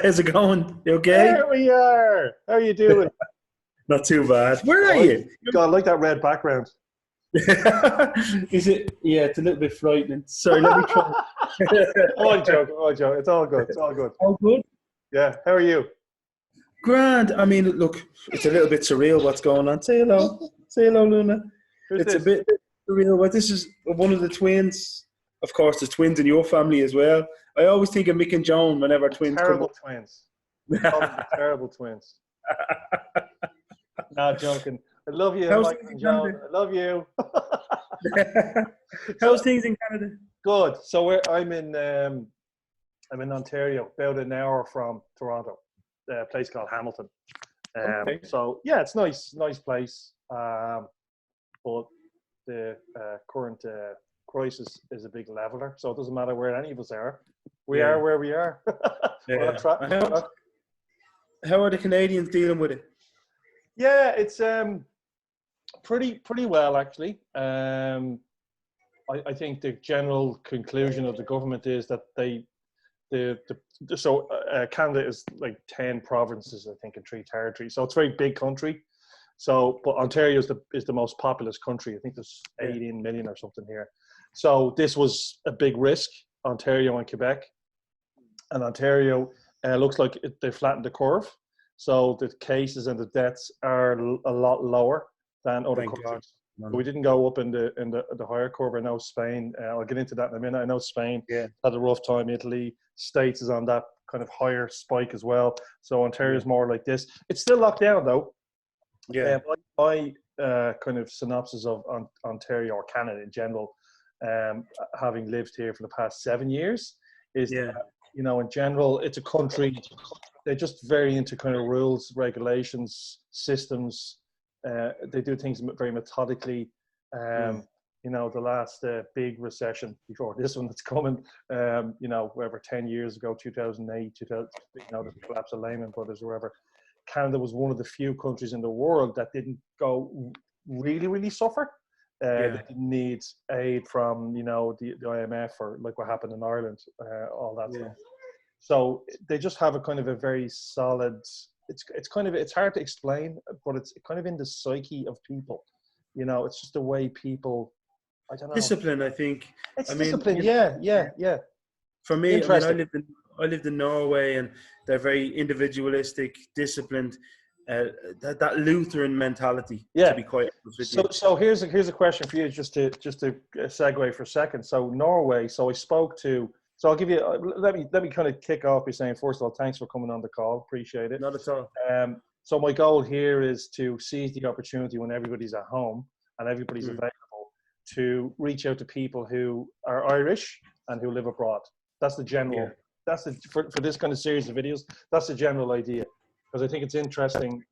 How's it going? You okay? There we are. How are you doing? Not too bad. Where are you? God, I like that red background. Is it? Yeah, it's a little bit frightening. Sorry, let me try. Oh, joke. Oh, joke. It's all good. It's all good. All good? Yeah. How are you? Grand. I mean, look, it's a little bit surreal what's going on. Say hello. Say hello, Luna. Who's It's a this? bit surreal. But this is one of the twins. Of course, the twins in your family as well. I always think of Mick and Joan whenever twins Terrible twins. Call them the terrible twins. Not joking. I love you, How's Mike things and in John. Canada? I love you. How's things in Canada? Good. So I'm in Ontario, about an hour from Toronto, a place called Hamilton. Okay. So yeah, it's nice place. But the current crisis is a big leveler, so it doesn't matter where any of us are. We are where we are. We're on track. How are the Canadians dealing with it? Yeah, it's pretty well actually. I think the general conclusion of the government is that Canada is like 10 provinces, I think, and 3 territories. So it's a very big country. So, but Ontario is the most populous country. I think there's 18 million or something here. So this was a big risk, Ontario and Quebec. And Ontario looks like they flattened the curve. So the cases and the deaths are a lot lower than other countries. So we didn't go up in the higher curve. I know Spain, I'll get into that in a minute. I know Spain had a rough time. Italy, States is on that kind of higher spike as well. So Ontario is more like this. It's still locked down though. Yeah. My kind of synopsis of Ontario or Canada in general, having lived here for the past 7 years, is that, you know, in general, it's a country. They're just very into kind of rules, regulations, systems. They do things very methodically. You know, the last big recession before this one that's coming, you know, wherever 10 years ago, 2008, you know, the collapse of Lehman Brothers or whatever, Canada was one of the few countries in the world that didn't go really suffer. They didn't need aid from, you know, the IMF or like what happened in Ireland, all that stuff. So they just have a kind of a very solid. It's hard to explain, but it's kind of in the psyche of people. You know, it's just the way people. I don't know. Discipline, I think. It's discipline. Yeah. For me, I mean, I lived in Norway, and they're very individualistic, disciplined. That Lutheran mentality. To be quite honest with you. So here's a question for you, just to segue for a second. So Norway. So I spoke to. So I'll give you. Let me kind of kick off by saying, first of all, thanks for coming on the call. Appreciate it. Not at all. So my goal here is to seize the opportunity when everybody's at home and everybody's available to reach out to people who are Irish and who live abroad. That's the general. That's for this kind of series of videos. That's the general idea, because I think it's interesting.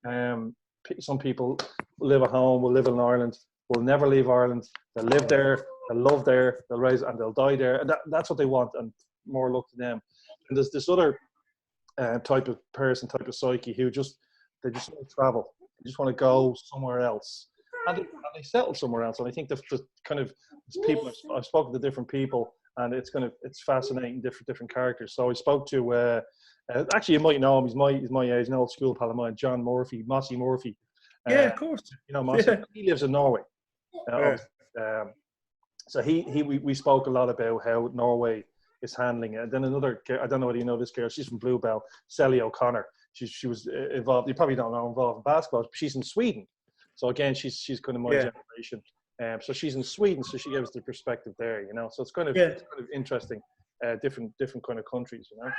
Some people live at home, will live in Ireland, will never leave Ireland. They'll live there, they'll love there, they'll raise, and they'll die there. And that's what they want, and more luck to them. And there's this other type of person, type of psyche, who they just want to travel. They just want to go somewhere else. And they settle somewhere else. And I think the kind of people, I've spoken to different people, and it's fascinating, different characters. So I spoke to, actually you might know him, he's my age, an old school pal of mine, John Murphy, Mossy Murphy. Of course. You know Mossy, he lives in Norway. So we spoke a lot about how Norway is handling it. And then another, I don't know whether you know this girl, she's from Bluebell, Sally O'Connor. She was involved, you probably don't know, involved in basketball, but she's in Sweden. So again, she's kind of my generation. So she's in Sweden, so she gives the perspective there, you know. So it's kind of interesting, different kind of countries, you know.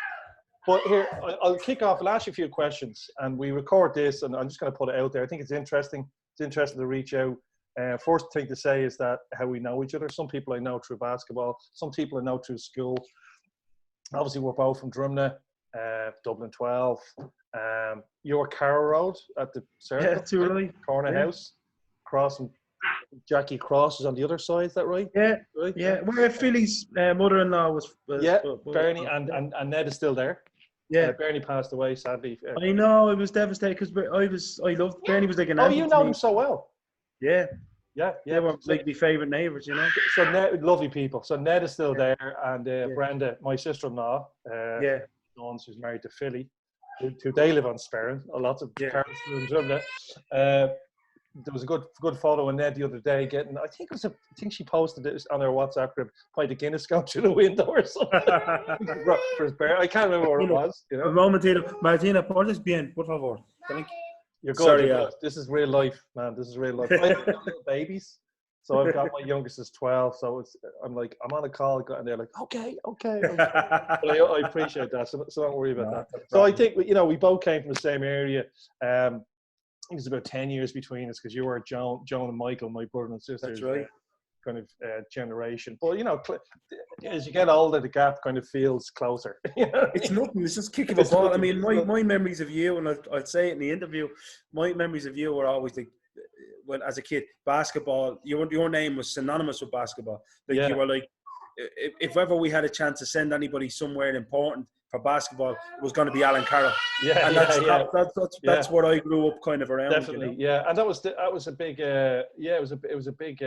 But here, I'll kick off. I'll ask you a few questions, and we record this, and I'm just going to put it out there. I think it's interesting. It's interesting to reach out. First thing to say is that how we know each other. Some people I know through basketball. Some people I know through school. Obviously, we're both from Drimnagh, Dublin 12. You're Carrow Road at the circle, corner house, crossing. Jackie Cross is on the other side. Is that right? Yeah, right? Yeah. Where Philly's mother-in-law was Bernie and Ned is still there. Yeah, Bernie passed away sadly. I know, it was devastating because I loved Bernie. Was like an you know him so well. Yeah. They were like my favourite neighbours, you know. So Ned, lovely people. So Ned is still there, and Brenda, my sister-in-law. Dawn, who's married to Philly, who they live on Sperrin. Lots of cars in Drimnagh. There was a good photo in there the other day. I think she posted it on her WhatsApp group. Pint of Guinness going through the window or something. For his bear. I can't remember what it was. You know? Un momentito, Martina, portes bien, por favor. You're good. Sorry, you're good. This is real life, man. This is real life. I have little babies, so I've got my youngest is 12. So I'm on a call, and they're like, okay. But I appreciate that. So don't worry about that. So I think we both came from the same area. I think it's about 10 years between us because you were Joan and Michael, my brother and sister. That's right. Kind of generation. But, as you get older, the gap kind of feels closer. It's nothing. It's just kicking the ball. I mean, my memories of you, and I'd say it in the interview, my memories of you were always like, when as a kid, basketball, your name was synonymous with basketball. Like you were like, if ever we had a chance to send anybody somewhere important for basketball, it was going to be Alan Carroll. That's what I grew up kind of around. Definitely, and that was a big, it was a big,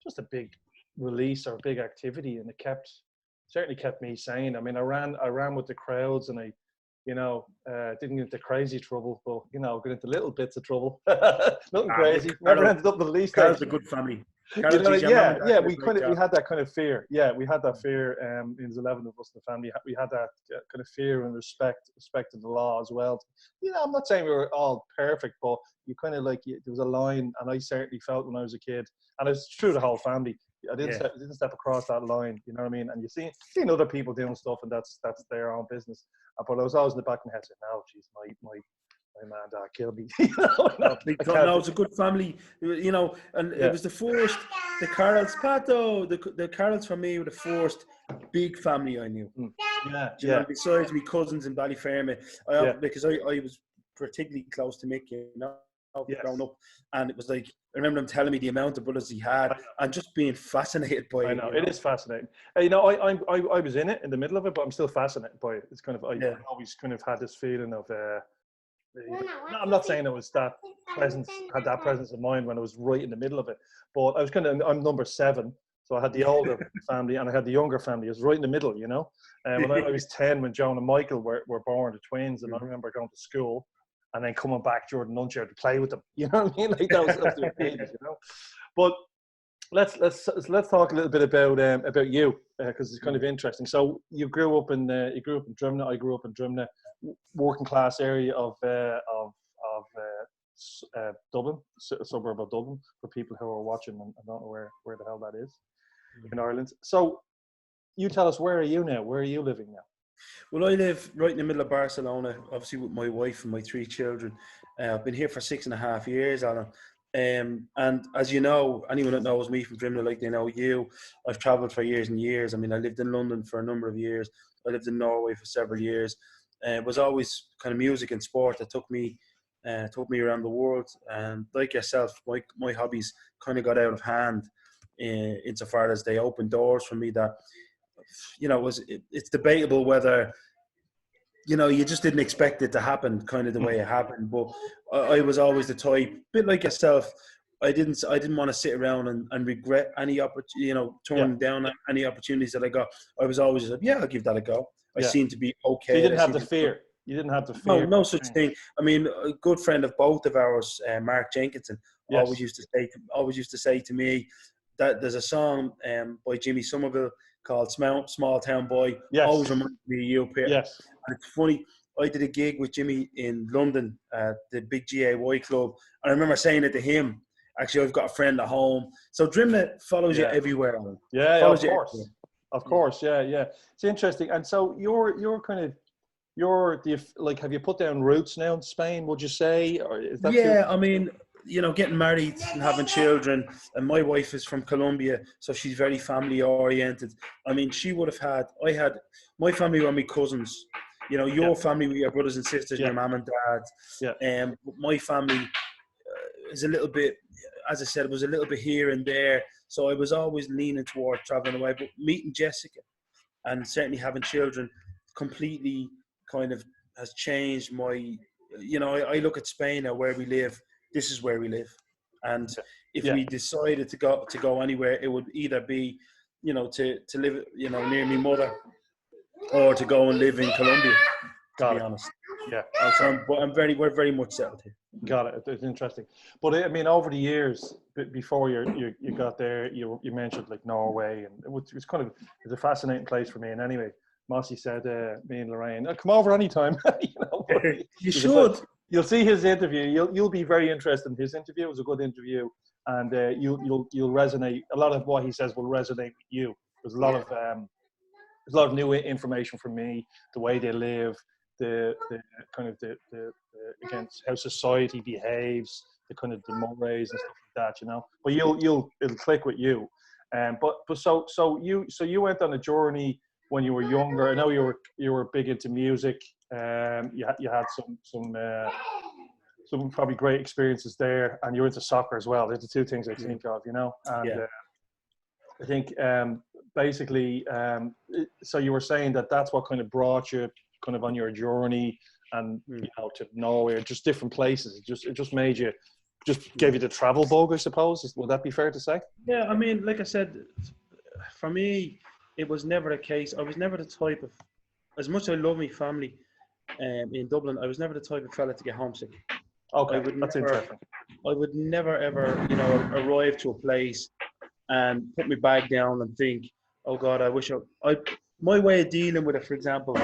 just a big release or a big activity, and it certainly kept me sane. I mean, I ran with the crowds, and I, didn't get into crazy trouble, but got into little bits of trouble. Nothing crazy. Never ended up in the police. Carol's a good family. We had that kind of fear. Yeah, we had that fear. There's 11 of us in the family. We had that kind of fear and respect of the law as well. I'm not saying we were all perfect, but you kind of there was a line, and I certainly felt when I was a kid, and it's true the whole family. I didn't step across that line. You know what I mean? And you seen other people doing stuff, and that's their own business. But I was always in the back of my head saying, "No, geez, my man, dad killed me." No, it's a good family, and it was the first, the Carrolls, Pato, the Carrolls for me were the first big family I knew. Besides my cousins in Ballyfermot, because I was particularly close to Mick, growing up, and it was like, I remember him telling me the amount of brothers he had, and just being fascinated by it. I know, it is fascinating. I was in it, in the middle of it, but I'm still fascinated by it. It's kind of, I always kind of had this feeling of, I'm not saying it was that presence of mind when I was right in the middle of it, but I was I'm number 7, so I had the older family and I had the younger family. I was right in the middle, when I was 10, when Joan and Michael were born, the twins, and I remember going to school and then coming back during lunch hour to play with them. You know what I mean? Like that was the babies, But let's talk a little bit about you, because it's kind of interesting. So you grew up in Drimnagh. I grew up in Drimnagh, working class area of Dublin, a suburb of Dublin, for people who are watching and don't know where the hell that is in Ireland. So you tell us, where are you now? Where are you living now? Well, I live right in the middle of Barcelona, obviously with my wife and my 3 children. I've been here for 6.5 years, Alan. And as you know, anyone that knows me from Drimnagh, like they know you, I've travelled for years and years. I mean, I lived in London for a number of years. I lived in Norway for several years. It was always kind of music and sport that took me around the world. And like yourself, my hobbies kind of got out of hand insofar as they opened doors for me that, it's debatable whether, you just didn't expect it to happen kind of the way it happened. But I was always the type, a bit like yourself, I didn't want to sit around and regret any turning down any opportunities that I got. I was always like, I'll give that a go. I seem to be okay. So you didn't have the fear. You didn't have the fear. No such thing. I mean, a good friend of both of ours, Mark Jenkinson, always used to say to me that there's a song by Jimmy Somerville called Small Town Boy. Always reminds me of you, Peter. Yes. And it's funny, I did a gig with Jimmy in London at the big GAY club. And I remember saying it to him, actually, I've got a friend at home. So Drimnagh follows you everywhere. Of course. It's interesting. And so have you put down roots now in Spain, would you say? Or is that I mean, getting married and having children, and my wife is from Colombia, so she's very family oriented. I mean, I had my family were my cousins, your family with your brothers and sisters, your mum and dad. My family is a little bit, as I said, it was a little bit here and there, so I was always leaning toward traveling away. But meeting Jessica and certainly having children completely kind of has changed my, I look at Spain now, where we live. This is where we live, and if we decided to go anywhere, it would either be, to live, near my mother, or to go and live in Colombia, to Got be it. honest. Yeah. We're very much settled here. Got it. It's interesting. But I mean, over the years, before you got there, you mentioned like Norway, and it was kind of, it's a fascinating place for me. And anyway, Mossy said, me and Lorraine, come over anytime. You should. You'll see his interview. You'll be very interested in his interview. It was a good interview, and you'll resonate. A lot of what he says will resonate with you. There's a lot of new information for me. The way they live, the kind of the against how society behaves, the kind of the mores and stuff like that. But it'll click with you. But so you went on a journey when you were younger. I know you were big into music. You had some probably great experiences there, and you're into soccer as well. They're the two things I think of, And I think basically, so you were saying that's what kind of brought you kind of on your journey, and to Norway or just different places. It just made you, just gave you the travel bug, I suppose. Would that be fair to say? Yeah, I mean, like I said, for me, it was never a case. I was never the type of, as much as I love my family in Dublin, I was never the type of fella to get homesick. Okay, that's interesting. I would never ever, arrive to a place and put my bag down and think, oh God, I wish I my way of dealing with it, for example,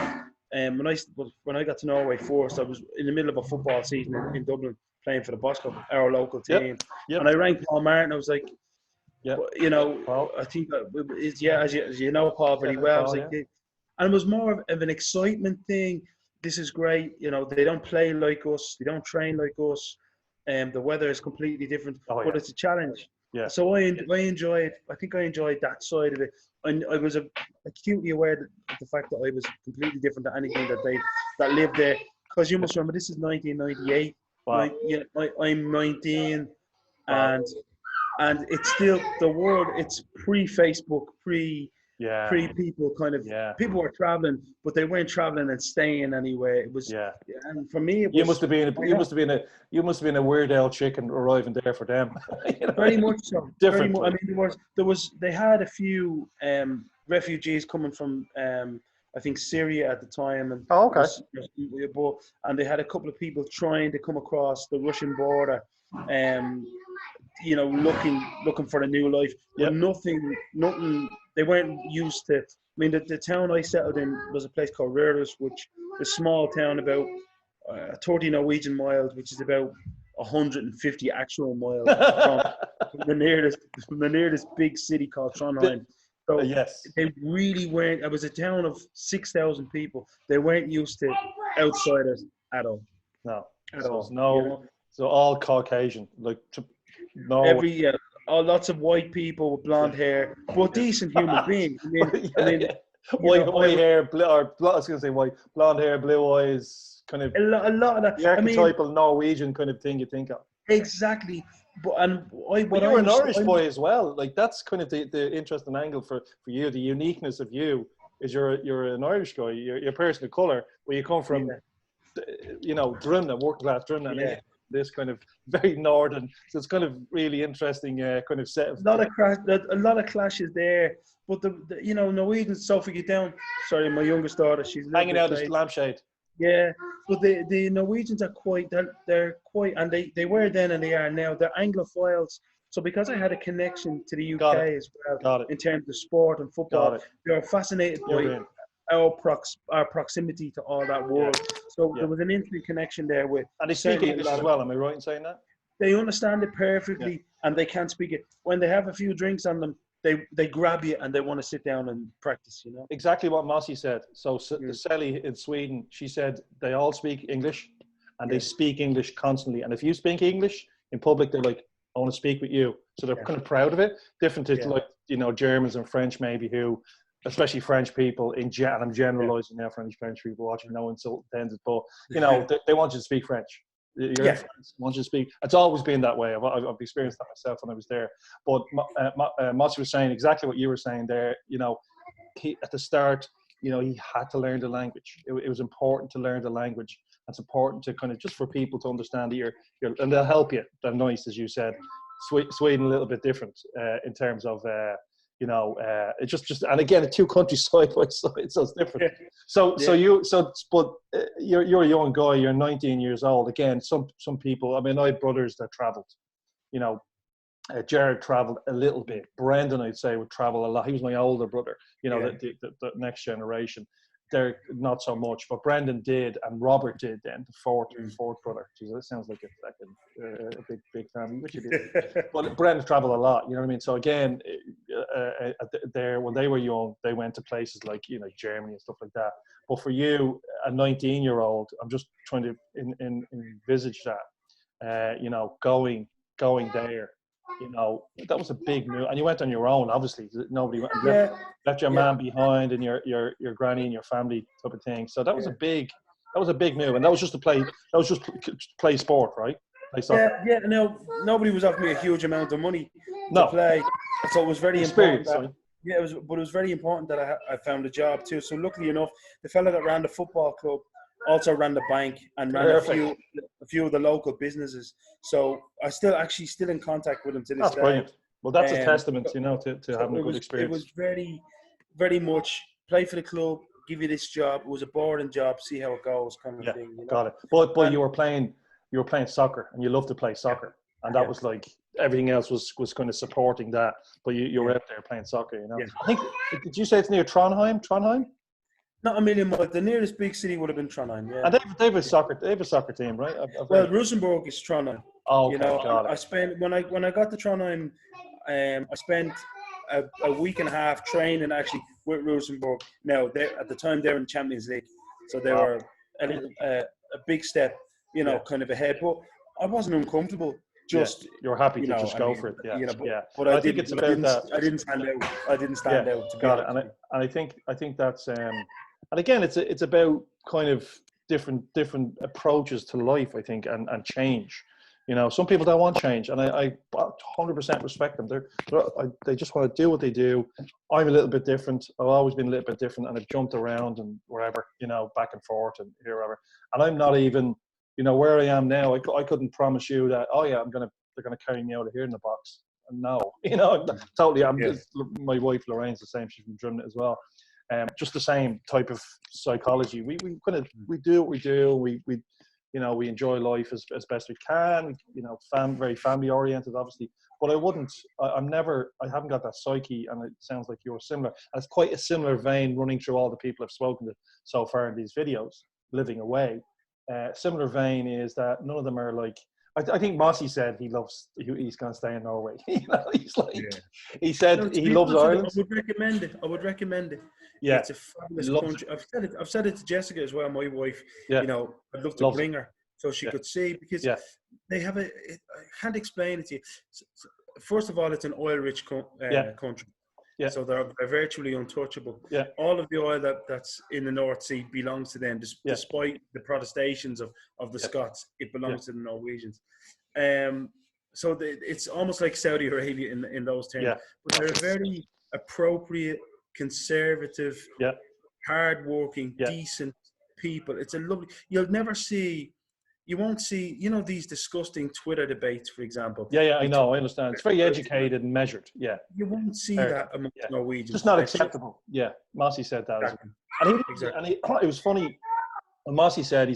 when I got to Norway first, I was in the middle of a football season in Dublin playing for the Bosco, our local team. Yep. And I rang Paul Martin. I was like, Paul. I think as you know Paul very well. I was like, and it was more of an excitement thing. This is great. They don't play like us. They don't train like us. The weather is completely different, but it's a challenge. Yeah. So I enjoyed. I think I enjoyed that side of it. I was acutely aware of the fact that I was completely different to anything that lived there. Because you must remember, this is 1998. Wow. I'm 19, wow. and it's still the world. It's pre-Facebook, pre-people kind of. Yeah. People were traveling, but they weren't traveling and staying anywhere. It was. Yeah. And for me, it was, you must have been a Weird Al chicken arriving there for them. Very much so. Different. I mean, they had a few refugees coming from I think Syria at the time, and and they had a couple of people trying to come across the Russian border, looking for a new life. But nothing. They weren't used to. I mean, the town I settled in was a place called Røros, which is a small town about 30 Norwegian miles, which is about 150 actual miles from the nearest big city called Trondheim. So they really weren't. It was a town of 6,000 people. They weren't used to outsiders at all. No, at all. So all Caucasian, like lots of white people with blonde hair, but decent human beings. White hair, blonde hair, blue eyes, kind of a lot of that. The archetypal Norwegian kind of thing you think of. Exactly. But you're an Irish boy as well. Like that's kind of the interesting angle for you. The uniqueness of you is you're an Irish guy. You're a person of colour. Where you come from, Drimnagh, working class Drimnagh. Yeah. This kind of very northern, so it's kind of really interesting kind of set of a lot of clashes there. But the Norwegians, so if we get down, sorry, my youngest daughter, she's hanging out as lampshade. Yeah, but the Norwegians are quite, they're quite, and they were then and they are now. They're Anglophiles. So because I had a connection to the UK as well in terms of sport and football, they're fascinated by our proximity to all that world. So there was an instant connection there with. And they speak English as well. Am I right in saying that? They understand it perfectly, and they can't speak it. When they have a few drinks on them, they grab you and they want to sit down and practice. Exactly what Mossy said. So Sally in Sweden, she said they all speak English, and they speak English constantly. And if you speak English in public, they're like, "I want to speak with you." So they're kind of proud of it. Different to Germans and French maybe who. Especially French people and I'm generalizing now. French people watching, no insult intended, but they want you to speak French. You're in France, want you to speak. It's always been that way. I've experienced that myself when I was there. But Mossy was saying exactly what you were saying there. At the start, he had to learn the language. It was important to learn the language. It's important to kind of just for people to understand that and they'll help you. They're nice, as you said. Sweden a little bit different in terms of. You know, it's just, and again, two countries side by side, so it's different. But you're a young guy. You're 19 years old. Again, some people. I mean, I had brothers that travelled. You know, Jared travelled a little bit. Brendan, I'd say, would travel a lot. He was my older brother. You know, the next generation. They're not so much, but Brendan did, and Robert did. Then the fourth brother. Jeez, that sounds like a big family, which it is. But Brendan traveled a lot. You know what I mean? So again, there when they were young, they went to places like Germany and stuff like that. But for you, a 19-year-old, I'm just trying to envisage that. Going there. That was a big move, and you went on your own. Obviously, nobody went and left your man behind, and your granny and your family type of thing. So that was a big move, and that was just to play. That was just to play sport, right? Play soccer. No, nobody was offering me a huge amount of money to play, so it was very important. But it was very important that I found a job too. So luckily enough, the fella that ran the football club also ran the bank and ran a few of the local businesses. So I still in contact with him to this day. That's brilliant. Well, that's a testament, to having a good experience. It was very, very much play for the club, give you this job. It was a boring job, see how it goes, kind of thing. Got it. But you were playing soccer, and you love to play soccer, and that was like everything else was kind of supporting that. But you were out there playing soccer, Yeah. I think, did you say it's near Trondheim? Trondheim? Not a million miles. The nearest big city would have been Trondheim. Yeah. And they have a soccer team, right? Well, Rosenborg is Trondheim. Oh, okay, I spent when I got to Trondheim, I spent a week and a half training actually with Rosenborg. Now at the time they're in Champions League, so they were a big step, kind of ahead. But I wasn't uncomfortable. Just you were happy to just go for it. But I think it's about that. I didn't stand out. I didn't stand out. Got it. And I think that's and again, it's about kind of different approaches to life, I think, and change. Some people don't want change, and I 100% respect them. They just want to do what they do. I'm a little bit different. I've always been a little bit different, and I've jumped around and wherever, back and forth and here, wherever. And I'm not even, where I am now. I couldn't promise you that. Oh yeah, they're gonna carry me out of here in the box. No, totally. My wife Lorraine's the same. She's from Drimnagh as well. Just the same type of psychology. We do what we do. We enjoy life as best we can. Very family oriented, obviously. But I haven't got that psyche, and it sounds like you're similar. And it's quite a similar vein running through all the people I've spoken to so far in these videos, living away. Similar vein is that none of them are like. I think Mossy said he's going to stay in Norway. He's like, he said he loves Ireland. I would recommend it. Yeah, it's a fabulous country. I've said it to Jessica as well, my wife. I'd love to bring her so she could see, because they have I can't explain it to you. First of all, it's an oil-rich country. Yeah. So they're virtually untouchable. Yeah. All of the oil that's in the North Sea belongs to them, despite the protestations of the Scots. It belongs to the Norwegians. So it's almost like Saudi Arabia in those terms. Yeah. But they're very appropriate, conservative, hard-working, decent people. It's a lovely. You won't see, these disgusting Twitter debates, for example. Yeah, I know, I understand. It's very educated and measured, You won't see that amongst Norwegians. It's just not acceptable. Yeah, Mossy said that. Exactly. And it was funny, when Mossy said,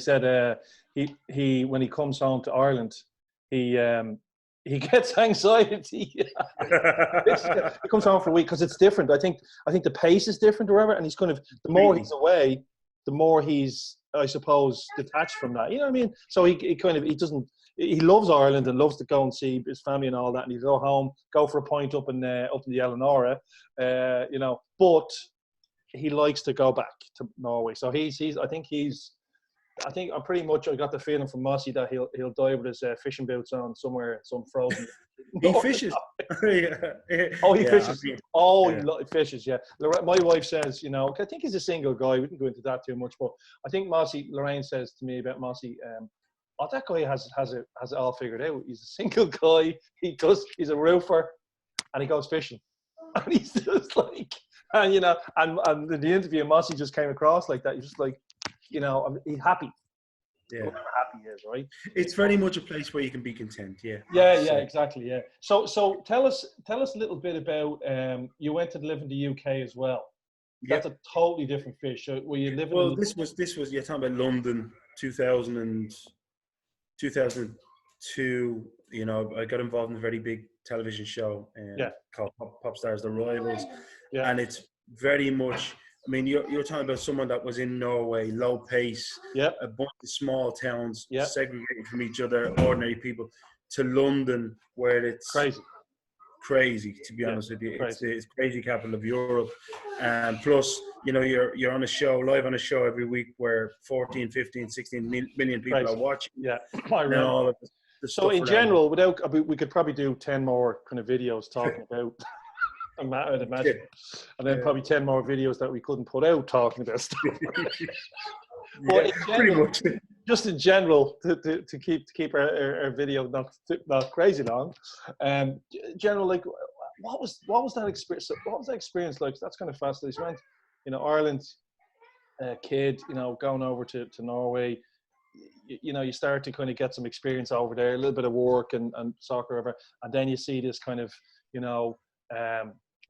he when he comes home to Ireland, he gets anxiety. He comes home for a week because it's different. I think the pace is different or whatever, and he's kind of, the more he's away, the more he's, I suppose, detached from that. You know what I mean? So he loves Ireland and loves to go and see his family and all that, and he'd go home, go for a pint up in the Eleanora, but he likes to go back to Norway. So I think I'm pretty much, I got the feeling from Mossy that he'll die with his fishing boots on somewhere, some frozen. He fishes. Oh, he fishes. He fishes. Yeah. My wife says, I think he's a single guy. We didn't go into that too much, but I think Lorraine says to me about Mossy, that guy has it all figured out. He's a single guy. He's a roofer, and he goes fishing, and he's just like, and and in the interview, Mossy just came across like that. He's just like, he's happy. Yeah. whoever happy is, right? It's very much a place where you can be content. Yeah. Yeah, So, exactly. Yeah. So tell us a little bit about you went to live in the UK as well. That's yep. a totally different fish. So were you living Well, in? this was you're talking about London, 2002. You know, I got involved in a very big television show Yeah, called Pop Stars: The Rivals, yeah, and it's very much. I mean, you're talking about someone that was in Norway, low pace, yeah, a bunch of small towns yeah. segregated from each other, ordinary people, to London, where it's Crazy. crazy, to be Yeah, honest with you. crazy. It's crazy capital of Europe. And plus, you know, you're on a show, live on a show every week where 14, 15, 16 million people are Crazy. watching. Yeah, I And then remember. all of the So stuff in around general, we could probably do 10 more kind of videos talking about. I'd imagine, it. and then probably 10 more videos that we couldn't put out talking about stuff. Yeah, But in pretty general, much. just in general, to keep our video not crazy long, general, like what was that experience? What was that experience like? That's kind of fascinating. So you went, you know, Ireland, kid, you know, going over to Norway. You know, you start to kind of get some experience over there, a little bit of work and soccer, whatever, and then you see this kind of, you know,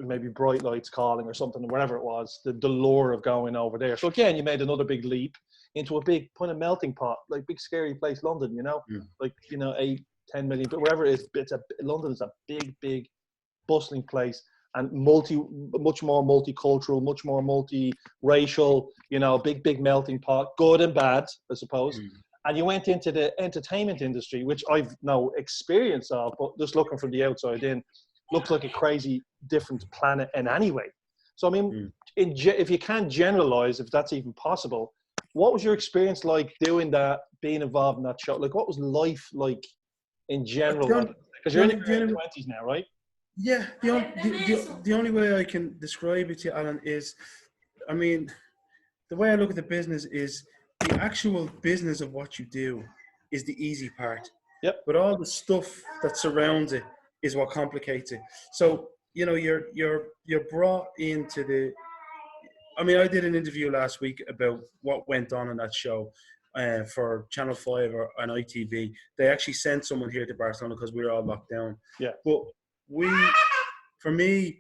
maybe bright lights calling or something, whatever it was, the lure of going over there. So again, you made another big leap into a big kind of melting pot, like big scary place, London, you know, like, you know, 8-10 million, but wherever it is, London is a big bustling place, and much more multicultural, much more multi-racial, you know, big melting pot, good and bad, I suppose. And you went into the entertainment industry, which I've no experience of, but just looking from the outside in, looks like a crazy different planet in any way. So, I mean, if you can generalize, if that's even possible, what was your experience like doing that, being involved in that show? Like, what was life like in general? Because you're in your early 20s now, right? Yeah, the only way I can describe it to you, Alan, is, I mean, the way I look at the business is the actual business of what you do is the easy part. Yep. But all the stuff that surrounds it is what complicates it. So, you know, you're brought into the. I mean, I did an interview last week about what went on in that show for Channel 5 or on ITV. They actually sent someone here to Barcelona because we were all locked down. Yeah. But for me,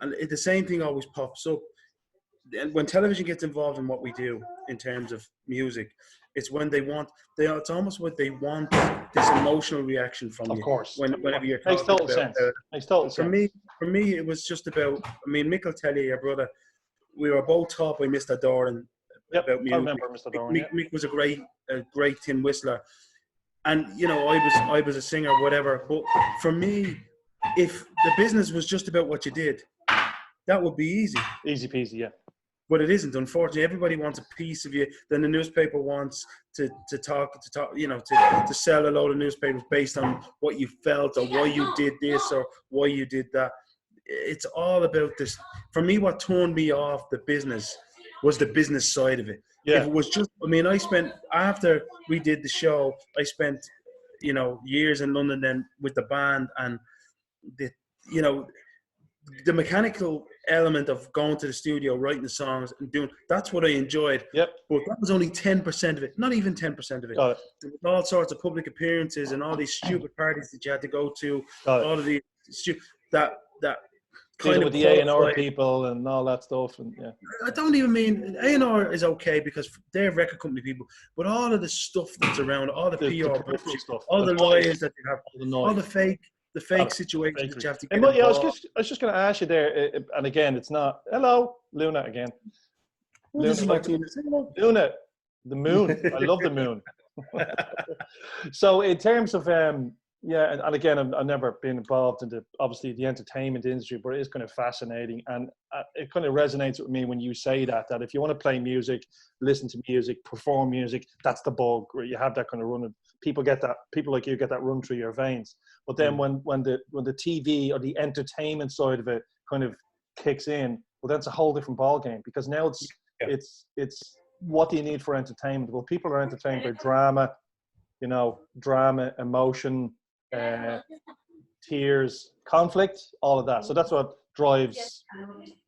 and the same thing always pops up. And when television gets involved in what we do in terms of music, it's when it's almost what they want, this emotional reaction from you. Of course. Whenever you're Makes talking total about, sense. Makes total sense. For me, it was just about. I mean, Mick will tell you, your brother. We were both taught by Mr. Doran about music. I remember Mr. Doran. Mick was a great tin whistler, and you know, I was a singer, whatever. But for me, if the business was just about what you did, that would be easy. Easy peasy, yeah. But it isn't. Unfortunately, everybody wants a piece of you. Then the newspaper wants to talk, you know, to sell a load of newspapers based on what you felt or why you did this or why you did that. It's all about this. For me, what turned me off the business was the business side of it. Yeah. If it was just, I mean, after we did the show, I spent, you know, years in London then with the band, and you know, the mechanical element of going to the studio, writing the songs and doing, that's what I enjoyed. Yep. But that was only 10% of it, not even 10% of it. Got it. There was all sorts of public appearances and all these stupid parties that you had to go to, all of these that kind dealing of with the A&R people and all that stuff, and yeah. I don't even mean A&R is okay because they're record company people, but all of the stuff that's around, all the PR stuff, all the lawyers that you have, all the fake situations that you have to get involved. Yeah, I was just going to ask you there, and again, it's not. Hello, Luna again. Luna, the moon. I love the moon. So in terms of yeah, and again, I've never been involved in obviously the entertainment industry, but it is kind of fascinating, and it kind of resonates with me when you say that if you want to play music, listen to music, perform music, that's the bug, where you have that kind of run. People like you get that run through your veins. But then when the TV or the entertainment side of it kind of kicks in, well, that's a whole different ball game, because now it's what do you need for entertainment? Well, people are entertained by drama, you know, emotion, tears, conflict, all of that. So that's what drives,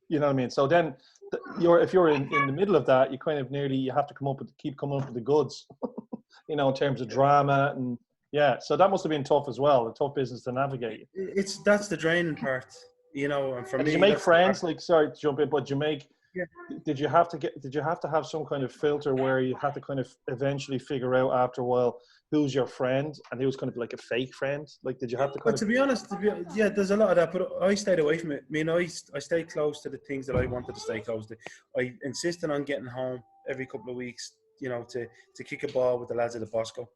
you know what I mean? So then if you're in the middle of that, you kind of you have to keep coming up with the goods. you know, in terms of drama and yeah. So that must have been tough as well, a tough business to navigate. That's the draining part, you know. And for And did me, you make that's the part. friends? Like, sorry to jump in, but Yeah. did you have to have some kind of filter where you had to kind of eventually figure out after a while who's your friend and who's kind of like a fake friend? Like, did you have to But kind to be honest, yeah, there's a lot of that. But I stayed away from it. I mean, I stayed close to the things that I wanted to stay close to. I insisted on getting home every couple of weeks, you know, to kick a ball with the lads at the Bosco.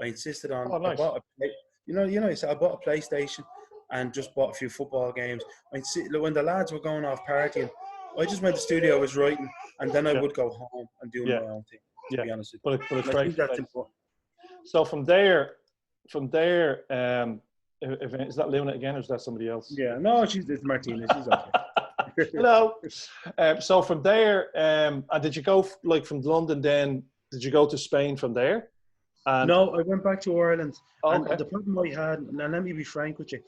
I insisted on. oh, I nice. bought I bought a PlayStation and just bought a few football games. When the lads were going off partying, I just went to the studio, I was writing, and then I Yeah. would go home and do Yeah. my own thing. To Yeah. be honest with But you, it's and I very think that's nice. important. So from there, is that Luna again, or is that somebody else? Yeah, no, it's Martina. She's okay. Hello. So from there, and did you go like from London? Then did you go to Spain from there? And No, I went back to Ireland, and okay, the problem I had, and let me be frank with you,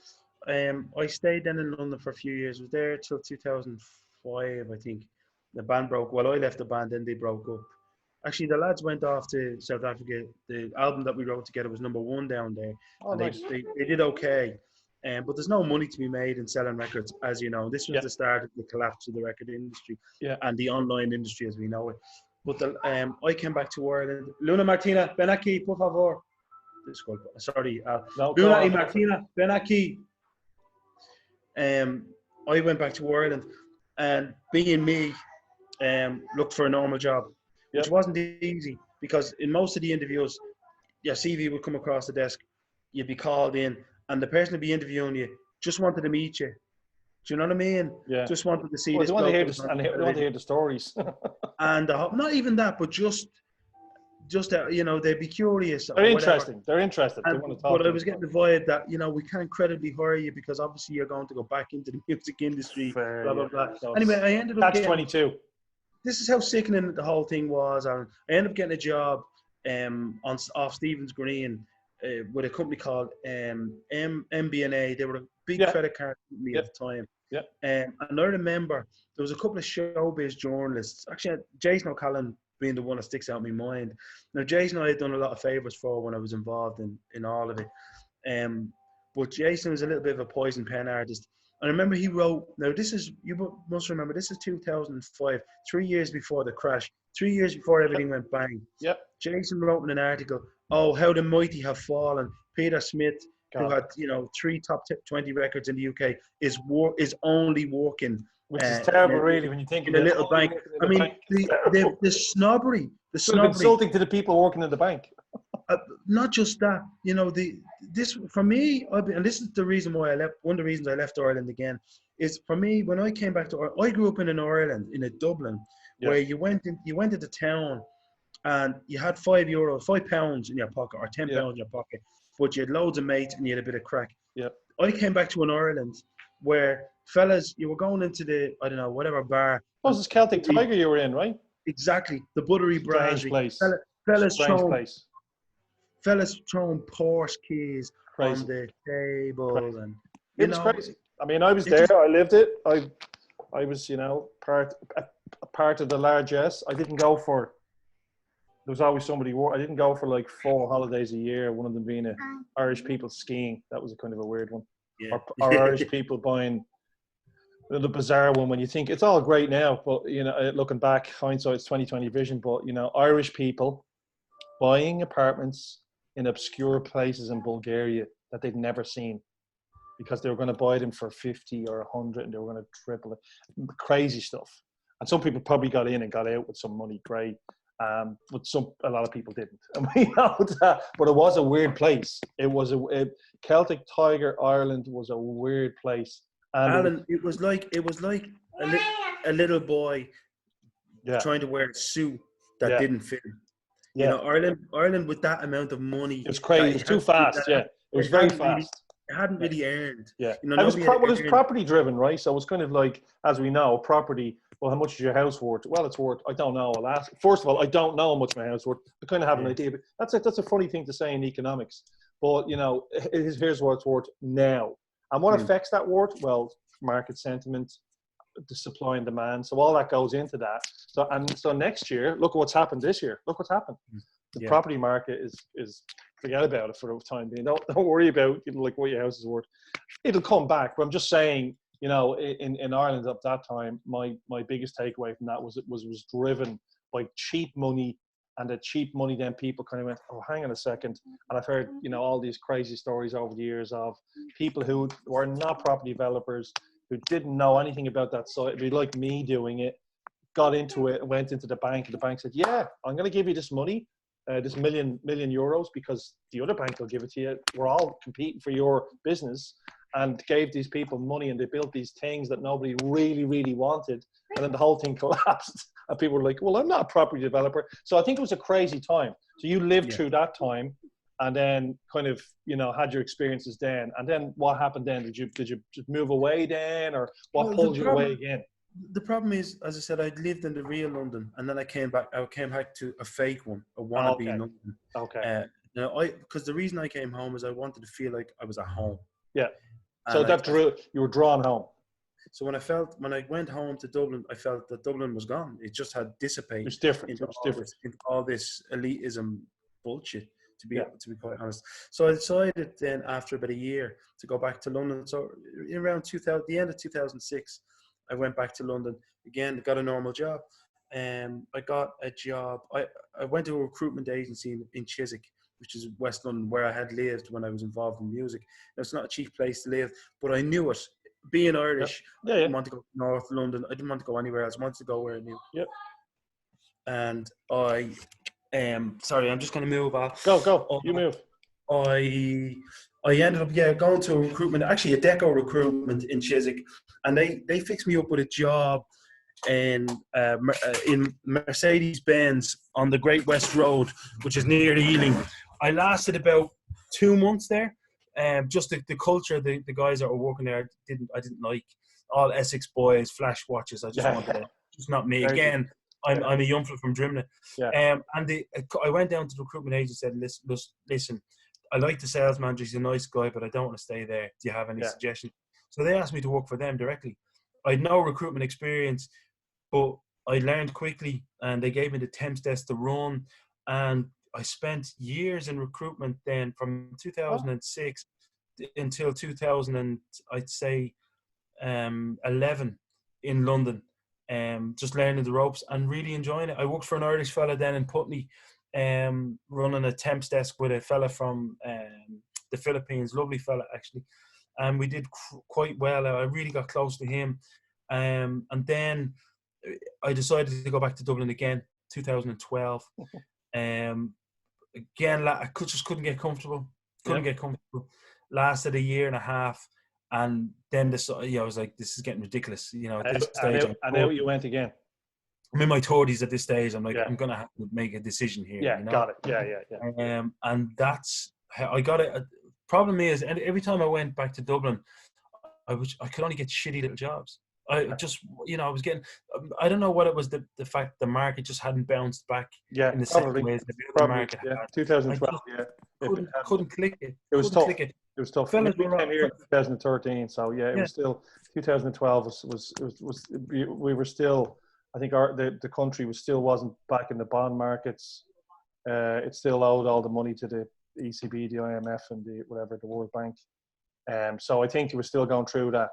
I stayed then in London for a few years. I was there till 2005, I think. The band broke. Well, I left the band, then they broke up. Actually, the lads went off to South Africa. The album that we wrote together was #1 down there, oh and nice. they did okay. But there's no money to be made in selling records, as you know. This was Yeah. the start of the collapse of the record industry Yeah. and the online industry as we know it. But I came back to Ireland. Luna Martina, ven aquí, por favor. Disculpa, sorry. No, go Luna on. y Martina, ven aquí. I went back to Ireland, and being me, looked for a normal job, which Yep. wasn't easy because in most of the interviews, your CV would come across the desk, you'd be called in, and the person would be interviewing you just wanted to meet you. Do you know what I mean? Yeah. Just wanted to see Well, this they want to bloke hear that was this, on and they want to hear the stories. and not even that, but just you know, they'd be curious. They're interesting. They're interested. They want to talk. But I was getting the vibe that, you know, we can't credibly hire you because obviously you're going to go back into the music industry. Fair, blah blah yeah. blah. So Anyway, I ended up that's getting. 22. This is how sickening the whole thing was. And I ended up getting a job off Stephen's Green with a company called MBNA. They were a big Yeah. credit card company Yeah. at the time. Yeah. And I remember there was a couple of showbiz journalists. Actually, Jason O'Callaghan being the one that sticks out in my mind. Now, Jason I had done a lot of favours for when I was involved in all of it. But Jason was a little bit of a poison pen artist. And I remember he wrote, now this is, you must remember, this is 2005, 3 years before the crash, 3 years before everything went bang. Yep. Jason wrote in an article, oh, how the mighty have fallen. Peter Smith, who had, you know, 3 top 20 records in the UK, is only working. Which is terrible, really, when you think in a little bank. I mean, the snobbery, insulting to the people working in the bank. Not just that, you know, this for me, and this is the reason why I left. One of the reasons I left Ireland again is for me when I came back to Ireland. I grew up in Ireland, in a Dublin, where you went into town, and you had £5, £5 in your pocket, or £10 in your pocket, but you had loads of mates and you had a bit of crack. Yeah. I came back to an Ireland where fellas, you were going into the, I don't know, whatever bar. Oh, this is Celtic Tiger you were in, right? Exactly, the buttery brasserie. Place. Fellas throwing Porsche keys Crazy. on the table. Crazy. And it was crazy. I mean, I was there. I lived it. I was, you know, part of the largesse. I didn't go for. There was always somebody. I didn't go for like 4 holidays a year. One of them being Irish people skiing. That was a kind of a weird one. Yeah. Or Irish people buying the bizarre one. When you think it's all great now, but you know, looking back, hindsight's 20/20 vision. But you know, Irish people buying apartments in obscure places in Bulgaria that they'd never seen because they were going to buy them for 50 or 100 and they were going to triple it. Crazy stuff. And some people probably got in and got out with some money, great. But a lot of people didn't. And we know that. But it was a weird place. It was Celtic Tiger Ireland was a weird place. And Alan, it was like a little boy trying to wear a suit that didn't fit him. You know, Ireland with that amount of money. It was crazy. It was too fast. It was very fast. It hadn't really earned. Yeah. You know, it was property driven, right? So it was kind of like, as we know, property. Well, how much is your house worth? Well, it's worth, I don't know. I'll ask. First of all, I don't know how much my house is worth. I kind of have an idea, but that's a funny thing to say in economics. But, you know, here's what it's worth now. And what affects that worth? Well, market sentiment, the supply and demand. So all that goes into that. So next year, look at what's happened this year. Look what's happened. The Yeah. property market is forget about it for the time being. Don't worry about like what your house is worth. It'll come back. But I'm just saying, you know, in Ireland at that time, my biggest takeaway from that was it was driven by cheap money, and the cheap money then people kind of went, oh, hang on a second. And I've heard, you know, all these crazy stories over the years of people who were not property developers, who didn't know anything about that. So it'd be like me doing it, got into it, went into the bank, and the bank said, yeah, I'm going to give you this money, this million euros, because the other bank will give it to you. We're all competing for your business, and gave these people money, and they built these things that nobody really, really wanted. And then the whole thing collapsed, and people were like, well, I'm not a property developer. So I think it was a crazy time. So you lived through that time, and then kind of, you know, had your experiences then. And then what happened then? Did you just move away then, or what pulled you away again? The problem is, as I said, I'd lived in the real London, and then I came back to a fake one, a wannabe London. Okay. Now, because the reason I came home is I wanted to feel like I was at home. Yeah. So you were drawn home. So when I went home to Dublin, I felt that Dublin was gone. It just had dissipated. It's different. Into all this elitism bullshit, to be quite honest. So I decided then, after about a year, to go back to London. So around the end of 2006, I went back to London again, got a normal job. I got a job. I went to a recruitment agency in Chiswick, which is West London, where I had lived when I was involved in music. Now, it's not a cheap place to live, but I knew it. Being Irish, I didn't want to go to North London. I didn't want to go anywhere else. I wanted to go where I knew. Yep. And I, sorry, I'm just going to move off. Go. You move. I ended up going to a recruitment, actually a deco recruitment in Chiswick, and they fixed me up with a job in Mercedes-Benz on the Great West Road, which is near Ealing. I lasted about 2 months there. Just the culture, the guys that were working there, I didn't like. All Essex boys, flash watches. I just wanted it. Just not me. Again, I'm a young fella from Drimnagh. And I went down to the recruitment agent and said, listen, I like the sales manager. He's a nice guy, but I don't want to stay there. Do you have any suggestions? So they asked me to work for them directly. I had no recruitment experience, but I learned quickly, and they gave me the temps desk to run. And I spent years in recruitment then, from 2006 until 2011 in London, just learning the ropes and really enjoying it. I worked for an Irish fella then in Putney, running a temps desk with a fella from the Philippines, lovely fella actually, and we did quite well. I really got close to him, and then I decided to go back to Dublin again, 2012. Again, I just couldn't get comfortable. Lasted a year and a half, and then I was like, this is getting ridiculous. You know, at this stage, I know you went again. I'm in my 30s at this stage. I'm like, I'm going to have to make a decision here. Yeah, you know? got it. Yeah. And that's how I got it. Problem is, and every time I went back to Dublin, I could only get shitty little jobs. I just, I was getting, I don't know what it was, the fact the market just hadn't bounced back in the same way as the market had. 2012, couldn't click it. It was tough. It was tough. We came here in 2013, so it was still, 2012 was we were still, I think the country wasn't back in the bond markets. It still owed all the money to the ECB, the IMF, and the World Bank. So I think it was still going through that.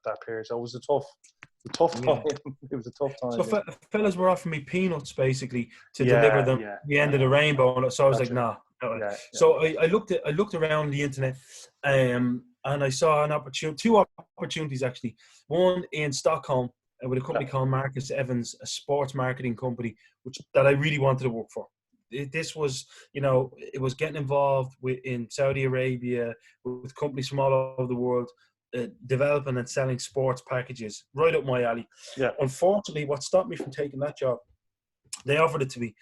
That period. So it was a tough time. It was a tough time. So fellas were offering me peanuts basically to deliver them the end of the rainbow. So I was like, nah. So I looked around the internet, and I saw two opportunities actually. One in Stockholm with a company called Marcus Evans, a sports marketing company, that I really wanted to work for. This was, it was getting involved in Saudi Arabia with companies from all over the world, developing and selling sports packages, right up my alley. Yeah. Unfortunately, what stopped me from taking that job, they offered it to me,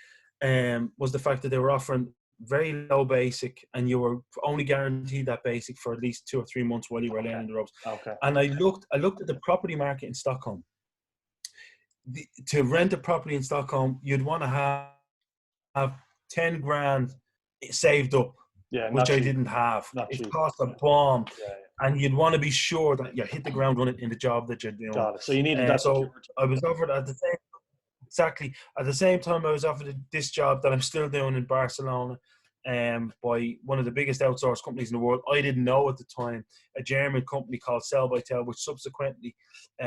was the fact that they were offering very low basic, and you were only guaranteed that basic for at least 2 or 3 months while you were learning the ropes. Okay. And I looked at the property market in Stockholm. To rent a property in Stockholm, you'd want to have 10 grand saved up, which I didn't have. It cost a bomb. And you'd want to be sure that you hit the ground running in the job that you're doing. Got it. So you needed that. So I was offered at the same. exactly. At the same time, I was offered this job that I'm still doing in Barcelona, by one of the biggest outsourced companies in the world. I didn't know at the time, a German company called Cellbytel, which subsequently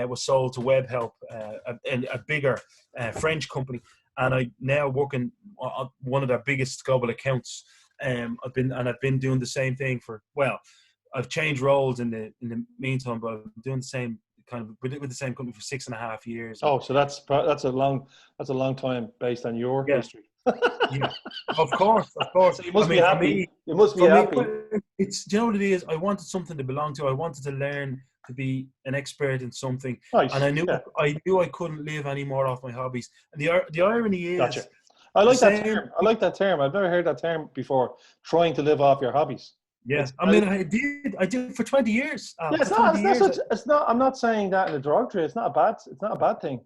was sold to Webhelp, a bigger French company, and I now working on one of their biggest global accounts. I've been doing the same thing for, well, I've changed roles in the meantime, but I'm doing the same kind of with the same company for 6.5 years. Oh, so that's a long time based on your Yeah, history. yeah, of course, of course. So you must I be mean, happy. You must be for me, happy. it's, do you know what it is? I wanted something to belong to. I wanted to learn to be an expert in something, and Nice. I knew Yeah. I couldn't live any more off my hobbies. And the irony Gotcha. is I the like that same. term. I like that term. I've never heard that term before. Trying to live off your hobbies. Yeah, I mean, I did for 20 years. Yeah, For 20 years. it's not. I'm not saying that in a derogatory. It's not a bad thing,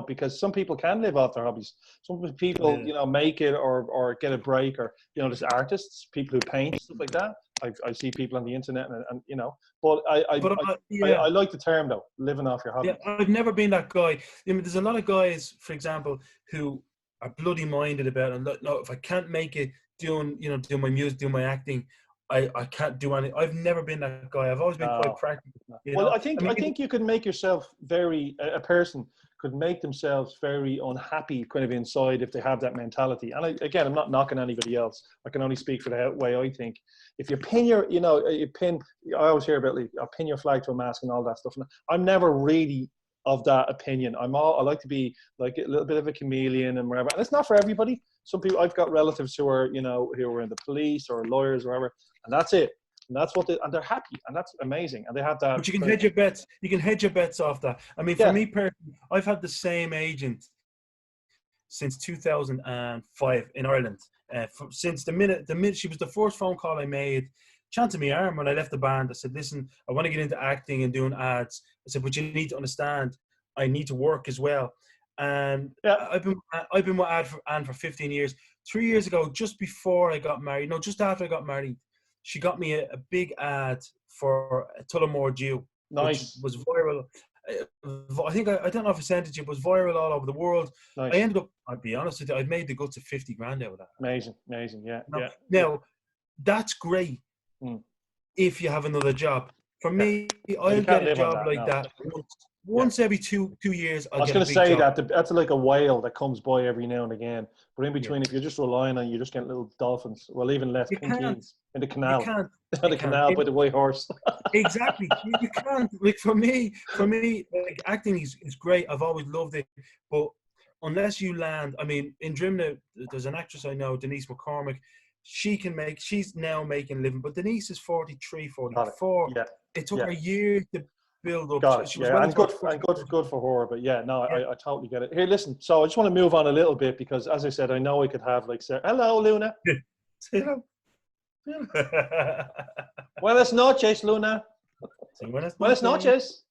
because some people can live off their hobbies. Some people, Yeah. make it or get a break, or there's artists, people who paint, stuff like that. I see people on the internet, and but Yeah. I like the term though, living off your hobbies. Yeah, I've never been that guy. I mean, there's a lot of guys, for example, who are bloody minded about it. And no, if I can't make it doing my music, doing my acting, I can't do anything. I've never been that guy. I've always been quite practical. Well, I I mean, think you could make yourself a person could make themselves very unhappy kind of inside if they have that mentality. And again, I'm not knocking anybody else. I can only speak for the way I think. If you pin I always hear about pin your flag to a mast and all that stuff. And I'm never really of that opinion. I like to be like a little bit of a chameleon and whatever. And it's not for everybody. Some people, I've got relatives who are in the police or lawyers or whatever, and that's it. And that's and they're happy, and that's amazing. And they have that. But you can hedge your bets. You can hedge your bets off that. I mean, for me personally, I've had the same agent since 2005 in Ireland. Since the minute she was the first phone call I made, chanted me arm when I left the band. I said, "Listen, I want to get into acting and doing ads." I said, "But you need to understand, I need to work as well." And I've been with Anne for 15 years. 3 years ago, just before I got married, no, just after I got married, she got me a big ad for Tullamore Dew, nice. which was viral. I think I don't know if I sent it to you, but it was viral all over the world. Nice. I ended up, I'll be honest with you, I've made the guts of 50 grand out of that. Amazing, yeah. Now, that's great if you have another job. For me, I'll get a job like that once every two years. I was going to say that's like a whale that comes by every now and again. But in between, if you're just relying on, you just get little dolphins. Well, even less pinguins in the canal. You can't. The canal by the white horse. Exactly. You can't. Like for me, like acting is great. I've always loved it. But unless you land, I mean, in Drimnagh, there's an actress I know, Denise McCormick. She's now making a living. But Denise is 43, 44. It took her years to build up. Got it. And good for her. But I totally get it. Here, listen. So I just want to move on a little bit because, as I said, I know I could have hello, Luna. Hello. Buenas noches, Luna. Buenas noches.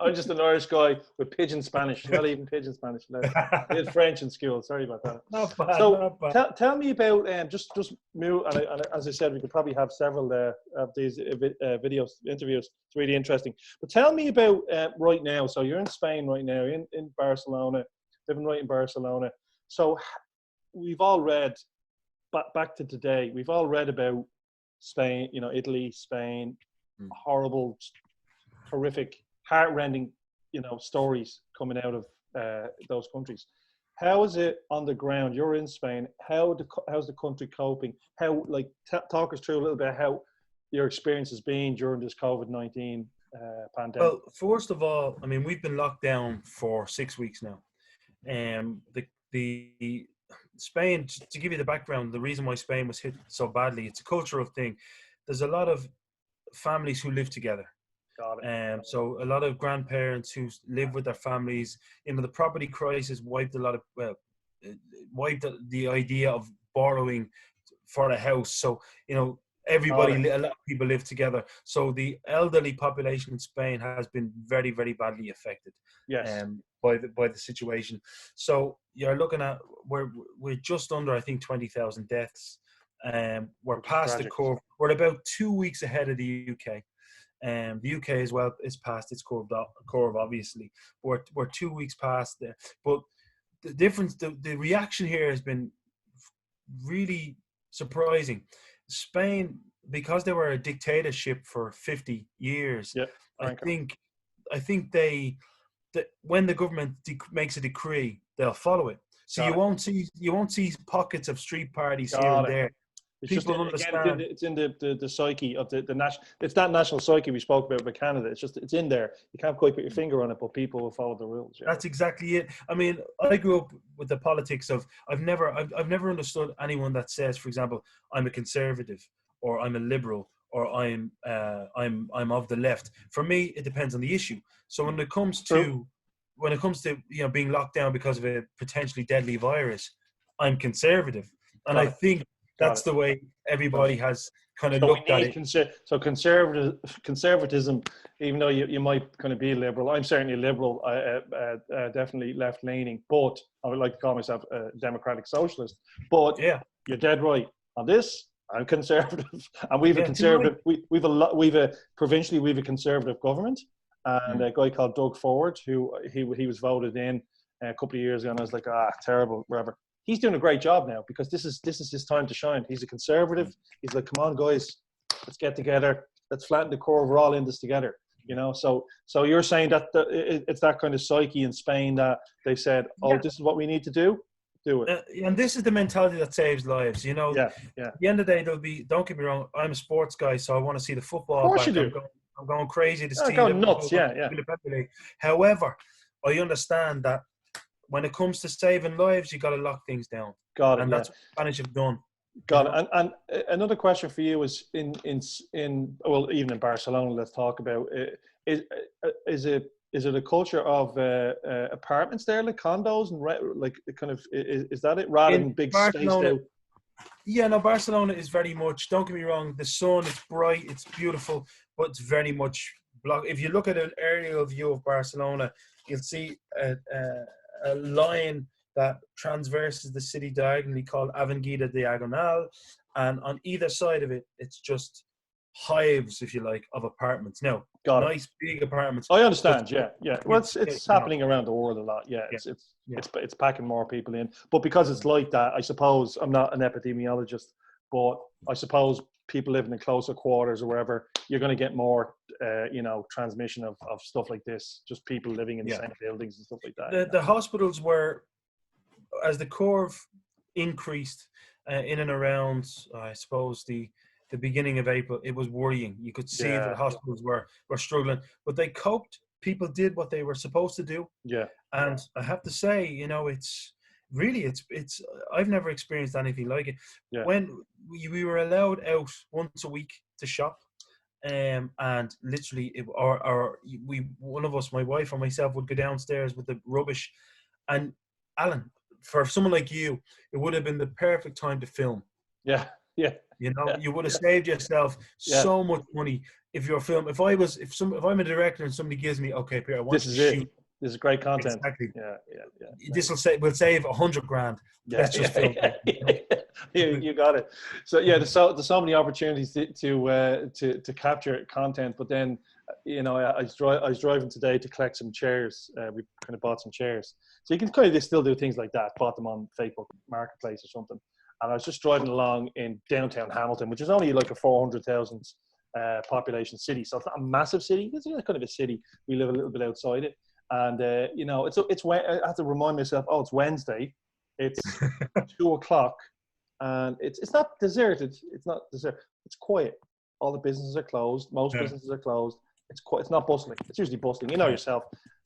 I'm just an Irish guy with pidgin Spanish. Not even pidgin Spanish. I did French in school. Sorry about that. Not bad. So tell me about just move. And as I said, we could probably have several of these interviews. It's really interesting. But tell me about right now. So you're in Spain right now, in Barcelona, living right in Barcelona. So we've all read back to today. We've all read about Spain. Italy, Spain, horrible, horrific, heart-rending, stories coming out of those countries. How is it on the ground? You're in Spain. How's the country coping? Talk us through a little bit how your experience has been during this COVID-19 pandemic. Well, first of all, I mean, we've been locked down for 6 weeks now. The Spain, to give you the background, the reason why Spain was hit so badly, it's a cultural thing. There's a lot of families who live together. Got it. So a lot of grandparents who live with their families. The property crisis wiped wiped the idea of borrowing for a house. So everybody, a lot of people live together. So the elderly population in Spain has been very, very badly affected. Yes. By the situation. So you're looking at we're just under, I think, 20,000 deaths. We're past the curve. We're about 2 weeks ahead of the UK. The UK as well is past its curve obviously. We're 2 weeks past there. But the difference, the reaction here has been really surprising. Spain, because they were a dictatorship for 50 years, Yeah, I Franco. think that when the government makes a decree, they'll follow it. So Got you won't see pockets of street parties here and it. there. It's just People again, understand. it's in the psyche of the national. It's that national psyche we spoke about with Canada. It's in there. You can't quite put your finger on it, but people will follow the rules. Yeah. That's exactly it. I mean, I grew up with the politics of I've never understood anyone that says, for example, I'm a conservative or I'm a liberal or I'm of the left. For me, it depends on the issue. So when it comes True. to being locked down because of a potentially deadly virus, I'm conservative, and Got I it. think Got that's it. the way Got everybody it. has kind of So we looked at need it. conservatism, even though you might kind of be liberal. I'm certainly liberal, definitely left leaning, but I would like to call myself a democratic socialist. But Yeah, you're dead right on this. I'm conservative, and we've a yeah, too right. conservative. Provincially we've a conservative government, and a guy called Doug Ford, who he was voted in a couple of years ago, and I was like, terrible, whatever. He's doing a great job now because this is his time to shine. He's a conservative. He's like, come on, guys, let's get together. Let's flatten the curve. We're all in this together. So you're saying that it's that kind of psyche in Spain that they said, oh, this is what we need to do. Do it. And this is the mentality that saves lives. Yeah. At the end of the day, there'll be. Don't get me wrong. I'm a sports guy, so I want to see the Of football course you back. do. I'm going crazy to see Going Liverpool nuts. Yeah. win the Premier League. However, I understand that when it comes to saving lives, you got to lock things down, Got it. and Yeah. that's what Spanish have done. Got it. And another question for you is in well, even in Barcelona, let's talk about is it a culture of apartments there, like condos and like kind of is that it rather than big spaced out? Yeah, no, Barcelona is very much. Don't get me wrong. The sun, it's bright, it's beautiful, but it's very much blocked. If you look at an aerial view of Barcelona, you'll see a line that transverses the city diagonally called Avenida Diagonal, and on either side of it, it's just hives, if you like, of apartments. Now, nice big apartments. I understand. Yeah. Well, it's happening around the world a lot. Yeah, it's packing more people in. But because it's like that, I suppose I'm not an epidemiologist, but I suppose people living in closer quarters or wherever, you're going to get more, transmission of stuff like this. Just people living in the same buildings and stuff like that. The hospitals were, as the curve increased in and around, I suppose the beginning of April, it was worrying. You could see that the hospitals were struggling, but they coped. People did what they were supposed to do. Yeah. And I have to say, it's really, it's I've never experienced anything like it. Yeah. When we were allowed out once a week to shop, and literally, one of us, my wife or myself, would go downstairs with the rubbish. And Alan, for someone like you, it would have been the perfect time to film. Yeah. You would have saved yourself so much money if you're film. If I'm a director and somebody gives me, okay, Peter, I want to shoot. This is great content. Exactly. Yeah. This will save $100,000. Let's just film. You got it. So there's so many opportunities to capture content, but then I was driving today to collect some chairs. We kind of bought some chairs, so you can kind of still do things like that. Bought them on Facebook Marketplace or something. And I was just driving along in downtown Hamilton, which is only like a 400,000 population city, so it's not a massive city. It's kind of a city. We live a little bit outside it, and it's I have to remind myself. Oh, it's Wednesday. It's 2:00. And it's not deserted. It's not deserted. It's quiet. All the businesses are closed. Most businesses are closed. It's quiet. It's not bustling. It's usually bustling. You know yourself.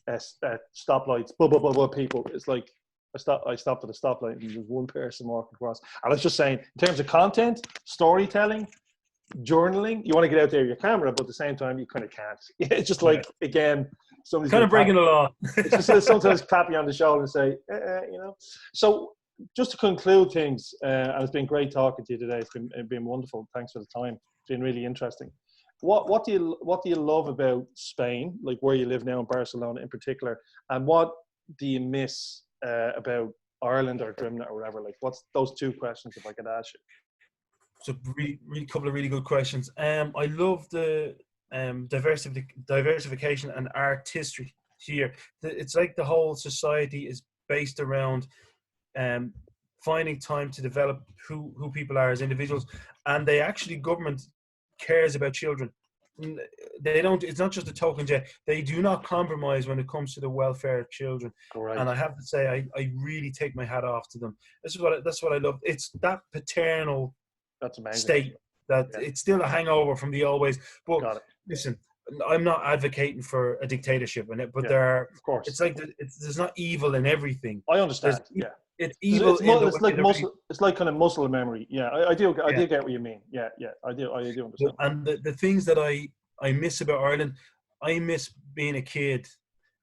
Stoplights. Blah. People. It's like I stopped at a stoplight and there's one person walking across. And I was just saying, in terms of content, storytelling, journaling, you want to get out there with your camera, but at the same time, you kind of can't. It's just like again, somebody's kind of breaking the law. It's just sometimes tap you on the shoulder and say, So. Just to conclude things, and it's been great talking to you today. It's been wonderful. Thanks for the time. It's been really interesting. What do you love about Spain, like where you live now in Barcelona in particular, and what do you miss about Ireland or Drimnagh or whatever? Like, what's those two questions if I could ask you? So really couple of really good questions. I love the diversification and artistry here. It's like the whole society is based around finding time to develop who people are as individuals, and they actually government cares about children. They don't. It's not just a token jet. They do not compromise when it comes to the welfare of children. Great. And I have to say, I really take my hat off to them. That's what I love. It's that paternal That's amazing. state that it's still a hangover from the old ways. But listen, I'm not advocating for a dictatorship in it, but there are. Of course. It's like there's not evil in everything. I understand. It's evil. It's like kind of muscle memory. Yeah, I do get what you mean. Yeah, I do understand. And the things that I miss about Ireland, I miss being a kid,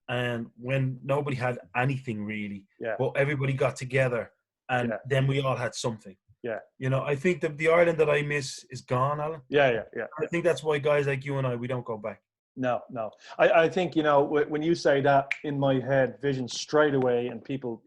and when nobody had anything really, but everybody got together, and then we all had something. Yeah. You know, I think that the Ireland that I miss is gone, Alan. Yeah. I think that's why guys like you and we don't go back. No. I think, you know, when you say that, in my head, vision straight away, and people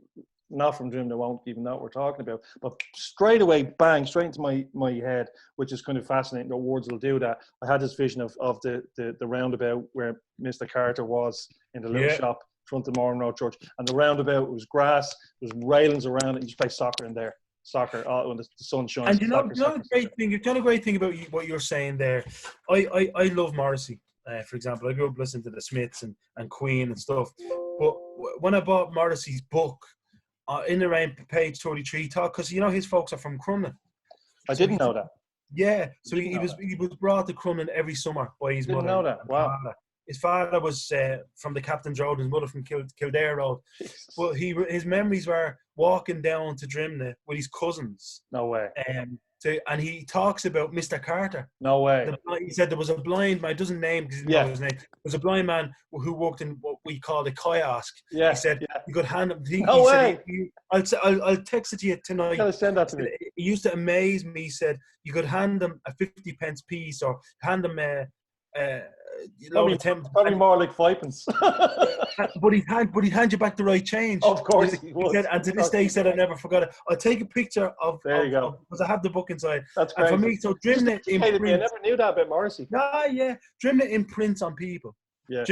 not from Drimnagh won't even know what we're talking about, but straight away, bang, straight into my head, which is kind of fascinating that words will do that. I had this vision of the roundabout where Mr. Carter was in the little shop in front of the Moran Road Church, and the roundabout was grass, there was railings around it, and you just play soccer in there. Soccer when the sun shines. And you know a great thing. You've done a great thing about what you're saying there. I love Morrissey. For example, I grew up listening to the Smiths and Queen and stuff. But when I bought Morrissey's book, in around page 33, he talked, because you know his folks are from Crumlin. I didn't know that. Yeah, so he was brought to Crumlin every summer by his mother. Didn't know that. Wow. His father was from the Captain's Road, his mother from Kildare Road. Jesus. But his memories were walking down to Drimnagh with his cousins. No way. And he talks about Mr. Carter. No way. He said there was a blind man, he doesn't name because he didn't know his name. There was a blind man who worked in what we call a kiosk. Yeah. He said you could hand him. No way. I'll text it to you tonight. You gotta send that to me. It used to amaze me. He said you could hand them a 50p piece or hand them probably more like 5p. but he'd hand you back the right change. Of course he would. Said, and to this day he said I never forgot it. I'll take a picture of because I have the book inside. That's great. And for me, so Drimnagh imprints. I never knew that about Morrissey. Drimnagh imprints on people. Yeah,